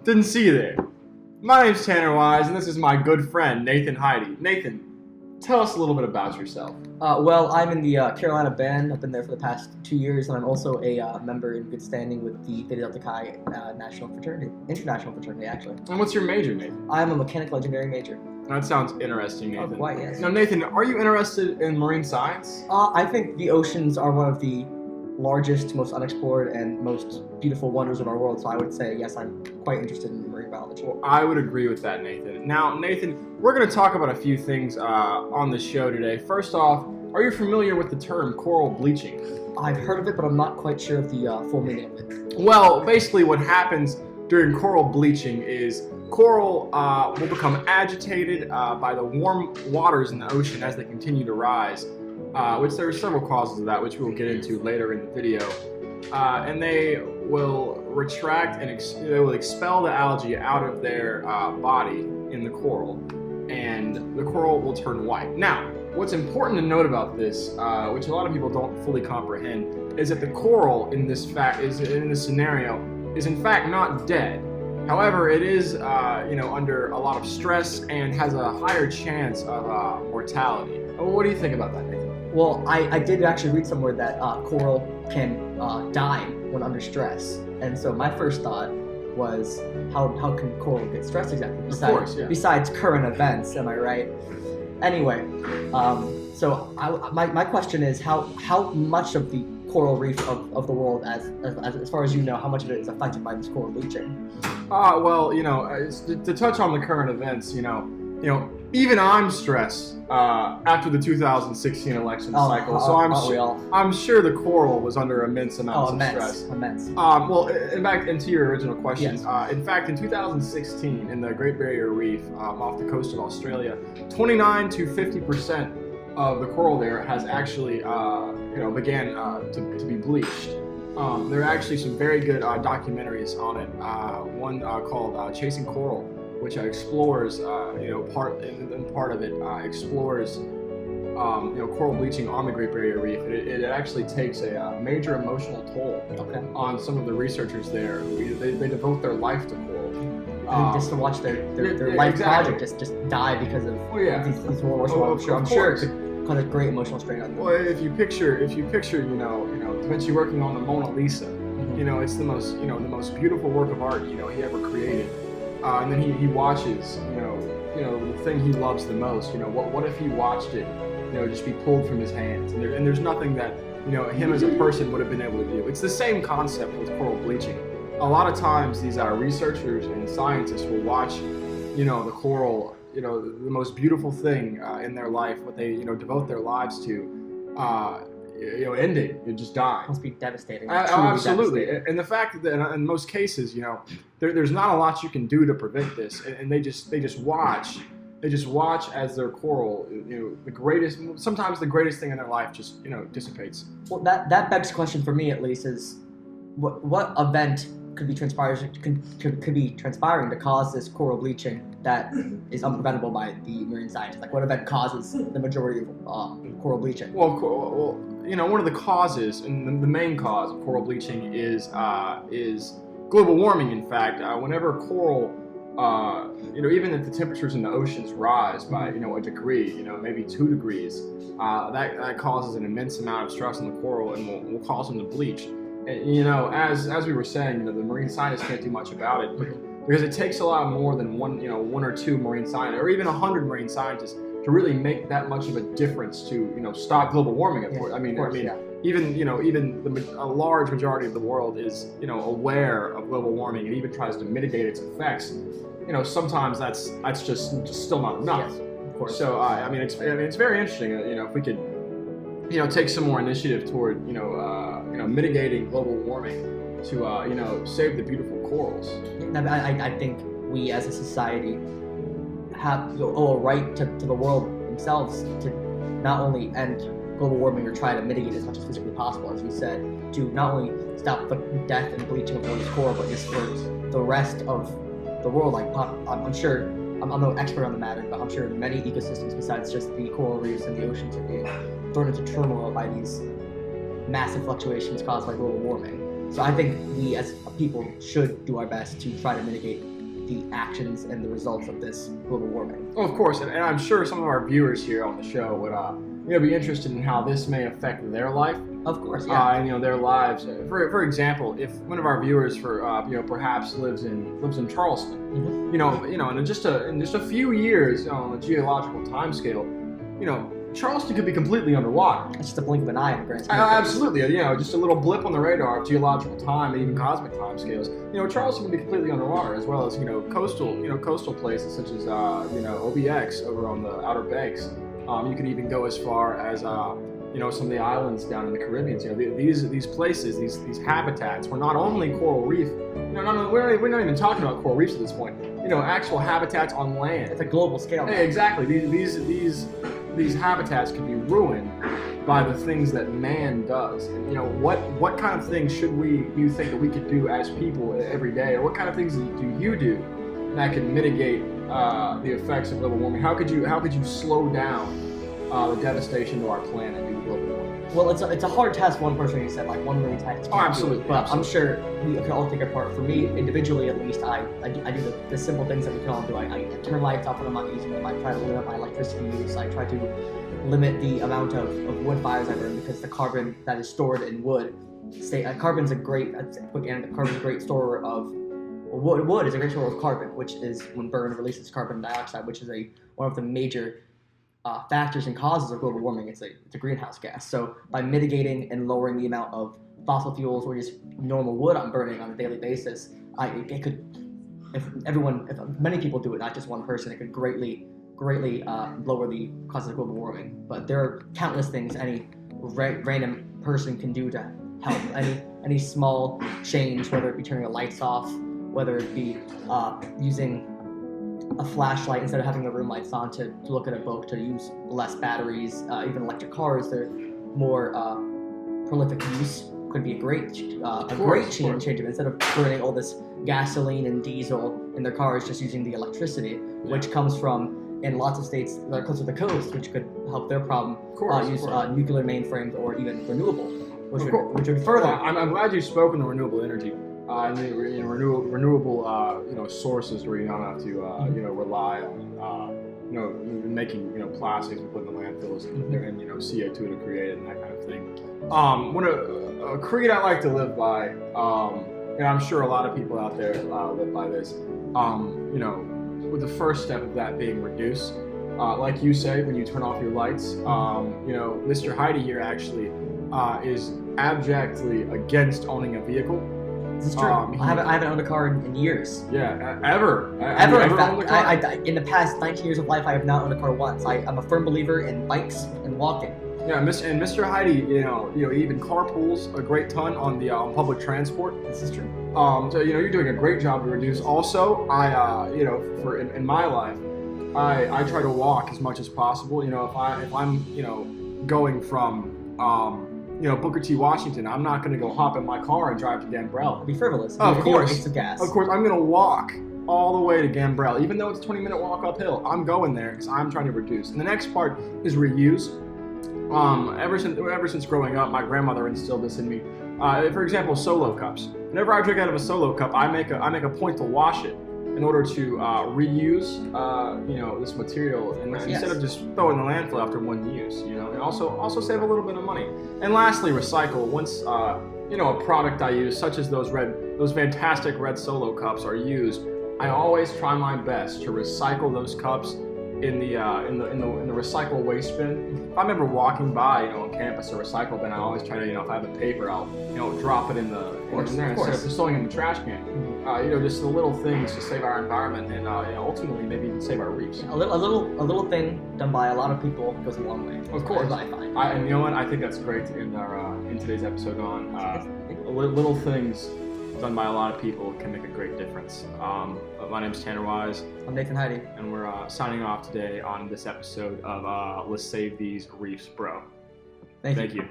Didn't see you there. My name's Tanner Wise, and this is my good friend, Nathan Heidi. Nathan, tell us a little bit about yourself. Well, I'm in the Carolina band. I've been there for the past 2 years, and I'm also a member in good standing with the Theta Delta Chi international fraternity, actually. And what's your major, Nathan? I'm a mechanical engineering major. That sounds interesting, Nathan. Oh, quite, yes. Now, Nathan, are you interested in marine science? I think the oceans are one of the largest, most unexplored, and most beautiful wonders of our world, so I would say, yes, I'm quite interested in marine biology. Well, I would agree with that, Nathan. Now, Nathan, we're going to talk about a few things on the show today. First off, are you familiar with the term coral bleaching? I've heard of it, but I'm not quite sure of the full meaning of it. Well, basically what happens during coral bleaching is coral will become agitated by the warm waters in the ocean as they continue to rise, which there are several causes of that, which we'll get into later in the video. And they will retract and they will expel the algae out of their body in the coral, and the coral will turn white. Now, what's important to note about this, which a lot of people don't fully comprehend, is that the coral in this scenario is in fact not dead. However, it is under a lot of stress and has a higher chance of mortality. What do you think about that, Nathan? Well, I did actually read somewhere that coral can die when under stress, and so my first thought was, how can coral get stressed exactly? Besides current events, am I right? Anyway, so my question is, how much of the coral reef of the world, as far as you know, how much of it is affected by this coral bleaching? Well, to touch on the current events, even I'm stressed after the 2016 election cycle, so I'm sure the coral was under immense amounts of stress. Immense. Well, in fact, and to your original question, yes. In fact, in 2016, in the Great Barrier Reef off the coast of Australia, 29 to 50% of the coral there has actually, began to be bleached. There are actually some very good documentaries on it. One called Chasing Coral, which explores, part of it explores, coral bleaching on the Great Barrier Reef. It actually takes a major emotional toll on some of the researchers there. They devote their life to coral. Just to watch their life project just die because of these wars. I'm sure it could cause a great emotional strain on them. Well, if you picture, Da Vinci working on the Mona Lisa, it's the most beautiful work of art, he ever created. And then he watches, the thing he loves the most. What if he watched it, just be pulled from his hands? And there's nothing that, him as a person would have been able to do. It's the same concept with coral bleaching. A lot of times, these researchers and scientists will watch, the coral, the most beautiful thing in their life, what they, devote their lives to, ending, it just dying. It must be devastating. Absolutely. Devastating. And the fact that in most cases, there's not a lot you can do to prevent this, and they just watch as their coral, sometimes the greatest thing in their life just, dissipates. Well, that begs the question for me, at least, is what event could be transpiring to cause this coral bleaching that is unpreventable by the marine scientists? Like, what event causes the majority of coral bleaching? Well, one of the causes, and the main cause of coral bleaching is global warming. In fact, whenever coral, even if the temperatures in the oceans rise by a degree, maybe 2 degrees, that causes an immense amount of stress on the coral and will cause them to bleach. And, as we were saying, the marine scientists can't do much about it, because it takes a lot more than one or two marine scientists, or even 100 marine scientists, to really make that much of a difference to stop global warming. Even a large majority of the world is aware of global warming and even tries to mitigate its effects. Sometimes that's just still not enough. Yes, of course. So it's very interesting. If we could take some more initiative toward mitigating global warming to save the beautiful corals. I think we as a society owe a right to the world themselves to not only end global warming or try to mitigate as much as physically possible, as you said, to not only stop the death and bleaching of this coral, but just for the rest of the world. Like, I'm sure, I'm no expert on the matter, but I'm sure many ecosystems besides just the coral reefs and the oceans are being thrown into turmoil by these massive fluctuations caused by global warming. So I think we as people should do our best to try to mitigate the actions and the results of this global warming. Well, of course, and I'm sure some of our viewers here on the show would be interested in how this may affect their life. Of course, yeah. And their lives. For example, if one of our viewers perhaps lives in Charleston, and in just a few years on the geological time scale, Charleston could be completely underwater. It's just a blink of an eye in the grand scheme. Absolutely, just a little blip on the radar of geological time and even cosmic time scales. Charleston can be completely underwater, as well as coastal places such as OBX over on the Outer Banks. You can even go as far as some of the islands down in the Caribbean. These places, these habitats, were not only coral reef. We're not even talking about coral reefs at this point. Actual habitats on land. It's a global scale. Hey, exactly. These habitats can be ruined by the things that man does. And what kind of things you think that we could do as people every day, or what kind of things do you do that can mitigate the effects of global warming? How could you slow down the devastation to our planet due to global warming? Well, it's a hard task. One person said like 1 million times. Oh, absolutely. But absolutely. I'm sure we can all take it apart. For me, individually at least, I do the simple things that we can all do. I turn lights off when I'm not using them. I try to limit my electricity use. I try to limit the amount of wood fires I burn, because the carbon that is stored in wood, carbon's a great store of wood is a great store of carbon, which is when burned releases carbon dioxide, which is one of the major factors and causes of global warming. It's a greenhouse gas. So by mitigating and lowering the amount of fossil fuels or just normal wood I'm burning on a daily basis, if many people do it, not just one person, it could greatly lower the causes of global warming. But there are countless things any random person can do to help. Any small change, whether it be turning the lights off, whether it be using a flashlight instead of having the room lights on to look at a book, to use less batteries, even electric cars, they're more prolific use, could be a great change. Instead of burning all this gasoline and diesel in their cars, just using the electricity, which comes from, in lots of states that are close to the coast, which could help their problem, use nuclear mainframes or even renewable, which would further. Well, I'm glad you spoke on the renewable energy. And the renewable sources where you don't have to rely on making plastics and putting in the landfills and CO2 to create it and that kind of thing. A creed I like to live by, and I'm sure a lot of people out there live by this. With the first step of that being reduce, like you say, when you turn off your lights, Mr. Heidi here actually is abjectly against owning a vehicle. This is true. I haven't owned a car in years. Yeah, ever. Ever. In fact, in the past 19 years of life, I have not owned a car once. I'm a firm believer in bikes and walking. Yeah, and Mr. Heidi, even carpools a great ton on the public transport. This is true. So you're doing a great job to reduce. Also, in my life, I try to walk as much as possible. If I'm going from Booker T. Washington, I'm not going to go hop in my car and drive to Gambrell. It'd be frivolous. Of course. Waste of gas. Of course, I'm going to walk all the way to Gambrell. Even though it's a 20-minute walk uphill, I'm going there because I'm trying to reduce. And the next part is reuse. Ever since growing up, my grandmother instilled this in me. For example, Solo cups. Whenever I drink out of a Solo cup, I make a point to wash it in order to reuse this material, and instead of just throwing the landfill after one use, and also save a little bit of money. And lastly, recycle. Once a product I use, such as those fantastic red Solo cups, are used, I always try my best to recycle those cups in the recycle waste bin. If I remember walking by, on campus, a recycle bin, I always try to, if I have a paper, I'll, drop it in there instead of just throwing it in the trash can. Just the little things to save our environment and ultimately maybe even save our reefs. A little thing done by a lot of people goes a long way. Of course. I find. And you know what? I think that's great to end in today's episode on. Little things done by a lot of people can make a great difference. My name's Tanner Wise. I'm Nathan Heidi. And we're signing off today on this episode of Let's Save These Reefs, Bro. Thank you.